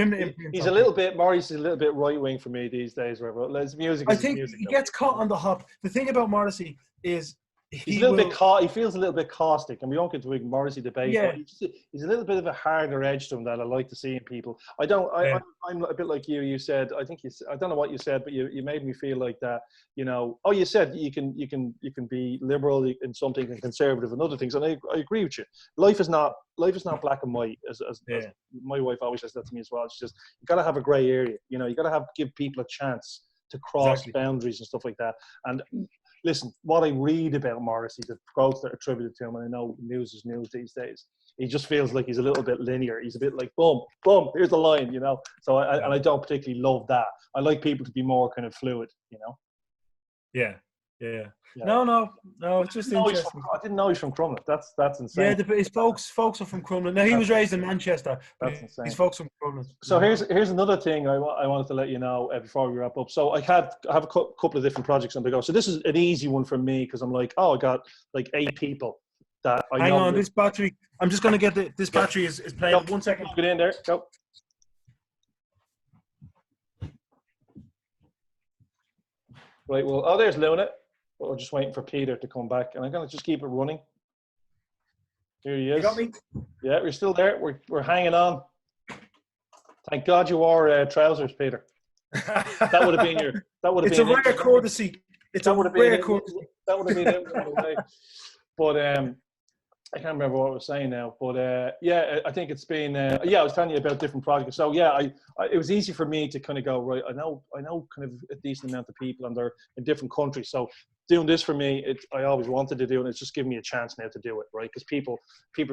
he's a little bit. Morrissey's a little bit right wing for me these days. His music. I think he gets caught on the hop. The thing about Morrissey is he's a little bit. He feels a little bit caustic, and we don't get to a Morrissey debate. Yeah. But he's a little bit of a harder edge to him that I like to see in people. I'm a bit like you. You said, I don't know what you said, but you made me feel like that. You know, you said you can be liberal in some things and conservative in other things, and I agree with you. Life is not black and white. As my wife always says that to me as well. She says you got to have a grey area. You know, you got to give people a chance to cross boundaries and stuff like that. And listen, what I read about Morrissey, the quotes that are attributed to him, and I know news is news these days, he just feels like he's a little bit linear. He's a bit like, boom, boom, here's the line, you know. So I don't particularly love that. I like people to be more kind of fluid, you know. Yeah. No, it's just interesting. I didn't know he's from Crumlin. That's insane. Yeah, his folks are from Crumlin. Now, he was raised in Manchester. That's insane. His folks from Crumlin. So here's another thing I wanted to let you know before we wrap up. So I have a couple of different projects on the go. So this is an easy one for me because I'm like, I got like 8 people that I know. Hang on, this battery. I'm just going to get this battery is playing. 1 second. Get in there. Go. Right, well, there's Luna. We're just waiting for Peter to come back, and I'm going to just keep it running. Here he is. You got me? Yeah, we're still there. We're hanging on. Thank God you wore trousers, Peter. That would have been your. That would have been. It's a rare courtesy. It's a rare courtesy. That would have been it. But I can't remember what I was saying now. But I think it's been. I was telling you about different projects. So it was easy for me to kind of go right. I know kind of a decent amount of people, and they're in different countries. So doing this for me, I always wanted to do, and it's just giving me a chance now to do it, right? Because people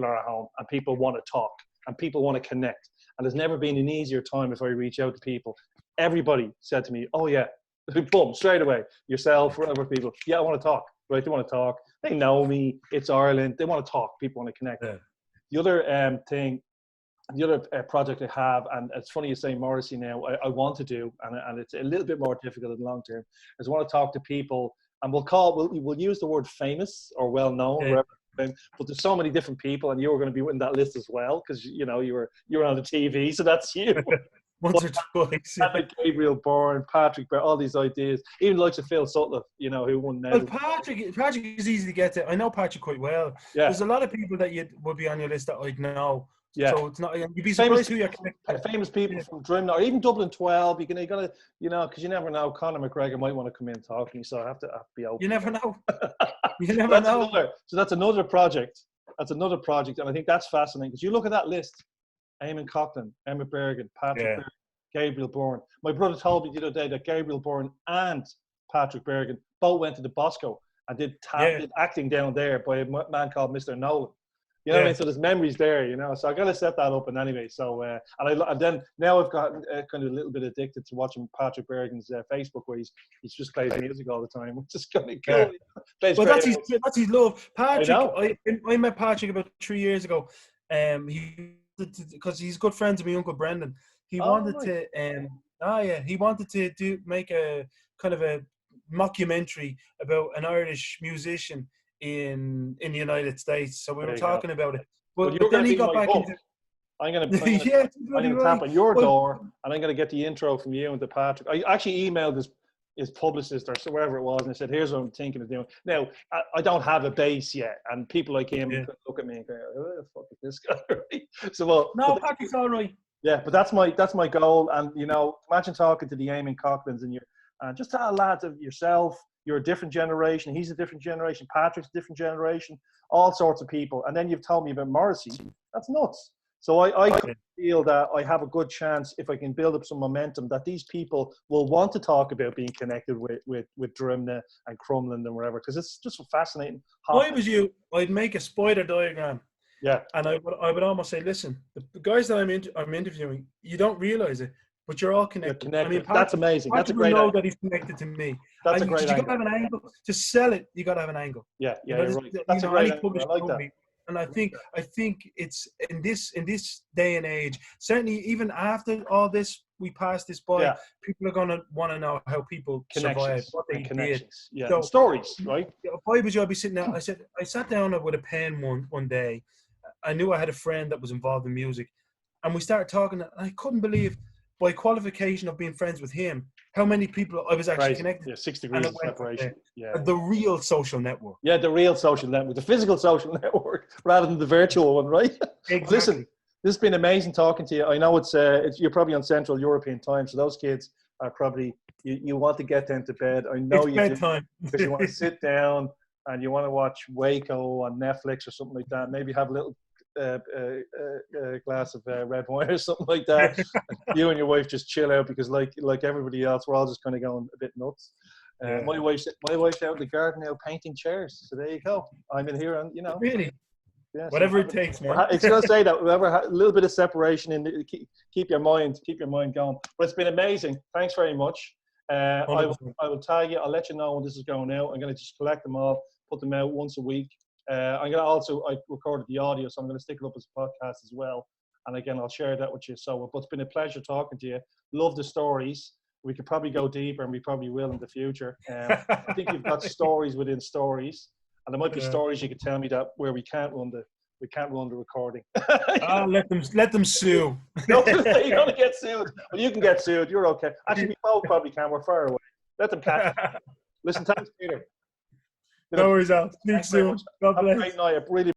are at home, and people want to talk, and people want to connect. And there's never been an easier time if I reach out to people. Everybody said to me, "Oh yeah," boom, straight away. Yourself, other people. Yeah, I want to talk. Right? They want to talk. They know me. It's Ireland. They want to talk. People want to connect. Yeah. The other thing, the other project I have, and it's funny you say Morrissey now, I want to do, and it's a little bit more difficult in the long term, is I want to talk to people, and we'll use the word famous or well known, But there's so many different people, and you were going to be in that list as well because you were on the TV, so that's you. Once or twice. Yeah. Gabriel Byrne, Patrick, all these ideas, even like to Phil Sutcliffe, who won. Well, Patrick is easy to get to. I know Patrick quite well. Yeah. There's a lot of people that would be on your list that I'd know. Yeah. So it's not. You'd be surprised who you're famous people from Drimnagh, or even Dublin 12. You gotta, because you never know. Conor McGregor might want to come in and talk to me, so I have to be open. You never know. You never know. So that's another project. And I think that's fascinating because you look at that list: Eamon Coughlin, Emma Bergen, Patrick Bergen, Gabriel Byrne. My brother told me the other day that Gabriel Byrne and Patrick Bergen both went to the Bosco and did acting down there by a man called Mr. Nolan. You know what I mean? So there's memories there, So I got to set that up. And anyway, so and then now I've got kind of a little bit addicted to watching Patrick Bergen's Facebook, where he's just plays music all the time, which is kind of cool. Well, that's his love. Patrick, I met Patrick about 3 years ago. Because he's good friends with my uncle Brendan. He wanted to make a kind of a mockumentary about an Irish musician in the United States. So we were talking about it. But then he got back into. I'm going to tap on your door, and I'm going to get the intro from you and to Patrick. I actually emailed his publicist or so wherever it was, and I said, "Here's what I'm thinking of doing." Now, I don't have a base yet, and people like him look at me and go, "Who the fuck is this guy?" So, Patrick's all right. Yeah, but that's my goal, and imagine talking to the Eamon Coughlins and just tell lads of yourself. You're a different generation. He's a different generation. Patrick's a different generation. All sorts of people. And then you've told me about Morrissey. That's nuts. So I feel that I have a good chance, if I can build up some momentum, that these people will want to talk about being connected with Drimnagh and Crumlin and wherever, because it's just fascinating. If I was you, I'd make a spider diagram. Yeah. And I would almost say, listen, the guys that I'm interviewing, you don't realize it, but you're all connected. I mean, that's amazing. That's a great know that he's connected to me. That's a great angle. You got to have an angle. To sell it, you got to have an angle. Yeah, you're right. That's a great angle. I like that. And I think it's in this day and age, certainly even after all this, we pass this by, people are going to want to know how people survived, what they did. Yeah, so, stories, right? If I was you, I'd be sitting there. I sat down with a pen one day. I knew I had a friend that was involved in music, and we started talking. And I couldn't believe, by qualification of being friends with him, how many people I was actually connected. Yeah, 6 degrees of separation. Yeah, the real social network. Yeah, the real social network, the physical social network, rather than the virtual one, right? Exactly. Listen, this has been amazing talking to you. I know it's you're probably on Central European time, so those kids are probably you want to get them to bed. I know it's bedtime because you want to sit down and you want to watch Waco on Netflix or something like that. Maybe have a little glass of red wine or something like that. You and your wife just chill out because, like everybody else, we're all just kind of going a bit nuts. My wife's out in the garden now painting chairs. So there you go. I'm in here, and really. Yeah, whatever it takes, man. It's going to say that whoever a little bit of separation in keep your mind going. But it's been amazing. Thanks very much. I will tag you. I'll let you know when this is going out. I'm going to just collect them all, put them out once a week. I'm going to I recorded the audio, so I'm going to stick it up as a podcast as well. And again, I'll share that with you. So, but it's been a pleasure talking to you. Love the stories. We could probably go deeper, and we probably will in the future. I think you've got stories within stories, and there might be stories you could tell me that where we can't run the recording. Let them sue. No, you're going to get sued. Well, you can get sued. You're okay. Actually, we both probably can. We're far away. Let them catch you. Listen, thanks, Peter. No worries, Al. Speak soon. God bless. Have a great night. I really